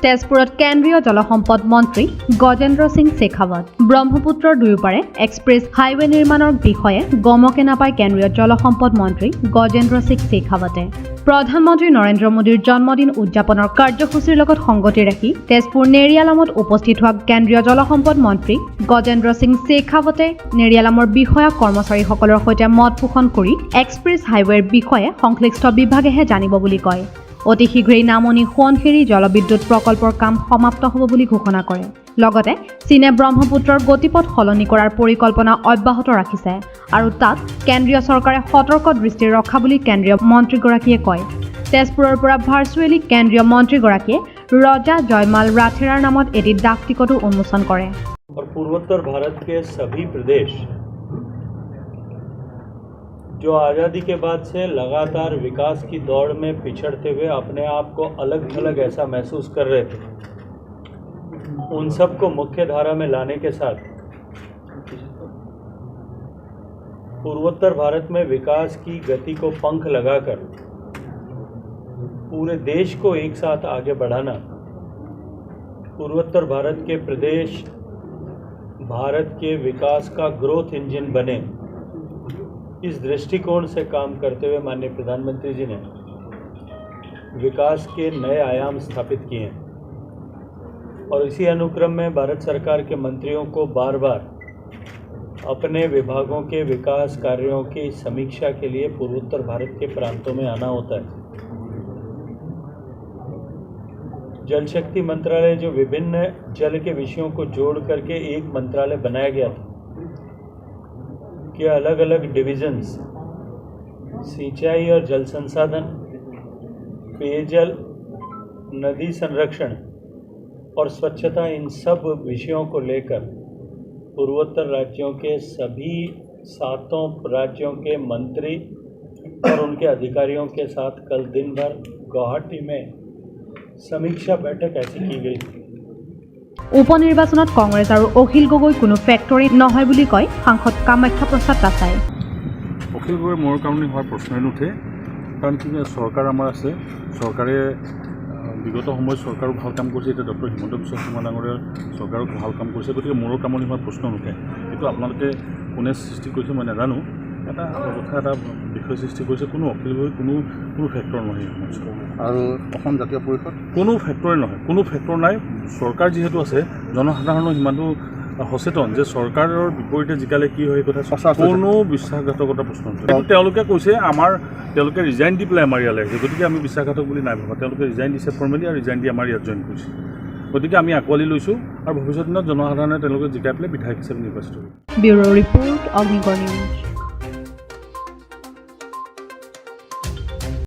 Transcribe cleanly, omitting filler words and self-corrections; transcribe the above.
তেজপুৰত কেন্দ্ৰীয় জলসম্পদ মন্ত্ৰী গজেন্দ্ৰ সিং শেখাৱত ব্ৰহ্মপুত্ৰৰ দুয়োপাৰে এক্সপ্ৰেছ হাইৱে নিৰ্মাণৰ বিষয়ে গমকে নাপায় কেন্দ্ৰীয় জলসম্পদ মন্ত্ৰী গজেন্দ্ৰ সিং শেখাৱতে প্ৰধানমন্ত্ৰী নৰেন্দ্ৰ মোদীৰ জন্মদিন উদযাপনৰ কাৰ্যসূচীৰ লগত সংগতি ৰাখি তেজপুৰ নেৰিয়ালামত উপস্থিত হোৱা কেন্দ্ৰীয় জলসম্পদ মন্ত্ৰী গজেন্দ্ৰ সিং শেখাৱতে নেৰিয়ালামৰ বিষয়া কৰ্মচাৰীসকলৰ সৈতে মত পোষণ কৰি এক্সপ্ৰেছ হাইৱেৰ বিষয়ে সংশ্লিষ্ট বিভাগেহে জানিব বুলি কয়। অতি শীঘ্ৰেই নামনি সোৱণশিৰি জলবিদ্যুৎ প্ৰকল্পৰ কাম সমাপ্ত হ'ব বুলি ঘোষণা কৰে। লগতে চীনে ব্ৰহ্মপুত্ৰৰ গতিপথ সলনি কৰাৰ পৰিকল্পনা অব্যাহত ৰাখিছে আৰু তাত কেন্দ্ৰীয় চৰকাৰে সতৰ্ক দৃষ্টি ৰখা বুলি কেন্দ্ৰীয় মন্ত্ৰীগৰাকীয়ে কয়। তেজপুৰৰ পৰা ভাৰ্চুৱেলি কেন্দ্ৰীয় মন্ত্ৰীগৰাকীয়ে ৰজা জয়মাল ৰাথেৰাৰ নামত এটি ডাক টিকটো উন্মোচন কৰে। पूर्वोत्तर भारत के सभी प्रदेश जो आज़ादी के बाद से लगातार विकास की दौड़ में पिछड़ते हुए अपने आप को अलग थलग ऐसा महसूस कर रहे थे, उन सब को मुख्य धारा में लाने के साथ पूर्वोत्तर भारत में विकास की गति को पंख लगाकर पूरे देश को एक साथ आगे बढ़ाना, पूर्वोत्तर भारत के प्रदेश भारत के विकास का ग्रोथ इंजन बने, इस दृष्टिकोण से काम करते हुए माननीय प्रधानमंत्री जी ने विकास के नए आयाम स्थापित किए हैं और इसी अनुक्रम में भारत सरकार के मंत्रियों को बार बार अपने विभागों के विकास कार्यों की समीक्षा के लिए पूर्वोत्तर भारत के प्रांतों में आना होता है। जल शक्ति मंत्रालय जो विभिन्न जल के विषयों को जोड़ करके एक मंत्रालय बनाया गया था कि अलग अलग डिविजन्स सिंचाई और जल संसाधन, पेयजल, नदी संरक्षण और स्वच्छता, इन सब विषयों को लेकर पूर्वोत्तर राज्यों के सभी 7 राज्यों के मंत्री और उनके अधिकारियों के साथ कल दिन भर गुवाहाटी में समीक्षा बैठक ऐसी की गई। उपनिर्वाचনত कংগ্ৰেছ আৰু অখিল গগৈ কোনো ফেক্টৰী নহয় বুলি কয় সাংসদ কামাখ্যা প্ৰসাদ তাছাই। অখিল গগৈ মোৰ কাৰণে হোৱাৰ প্ৰশ্নই নুঠে, কাৰণ কি চৰকাৰ আমাৰ আছে, চৰকাৰে বিগত সময়ত চৰকাৰো ভাল কাম কৰিছে, এতিয়া ডক্টৰ হিমন্ত বিশ্ব শৰ্মা ডাঙৰীয়া চৰকাৰো ভাল কাম কৰিছে, গতিকে মোৰো কামনি হোৱাৰ প্ৰশ্ন নুঠে। কিন্তু আপোনালোকে কোনে সৃষ্টি কৰিছে মই নাজানো, এটা কথা এটা বিষয় সৃষ্টি কৰিছে, কোনো অখিল গগৈ কোনো ফেক্টৰ নহয় আৰু অসম জাতীয় পৰিষদ কোনো ফেক্টৰে নহয়, কোনো ফেক্টৰ নাই। চৰকাৰ যিহেতু আছে, জনসাধাৰণৰ সিমানটো সচেতন যে চৰকাৰৰ বিপৰীতে জিকালে কি হয়, কথা কোনো বিশ্বাসঘাতকতা প্ৰশ্ন নহয়। কিন্তু তেওঁলোকে কৈছে তেওঁলোকে ৰিজাইন দি পেলাই আমাৰ ইয়ালৈ আহিছে, গতিকে আমি বিশ্বাসঘাতক বুলি নাই ভাবা। তেওঁলোকে ৰিজাইন দিছে ফৰ্মেলি আৰু ৰিজাইন দি আমাৰ ইয়াত জইন কৰিছে, গতিকে আমি আঁকোৱালি লৈছোঁ আৰু ভৱিষ্যত দিনত জনসাধাৰণে তেওঁলোকে জিকাই পেলাই বিধায়ক হিচাপে নিৰ্বাচিত হ'ব। Bureau' report Agnigarh news.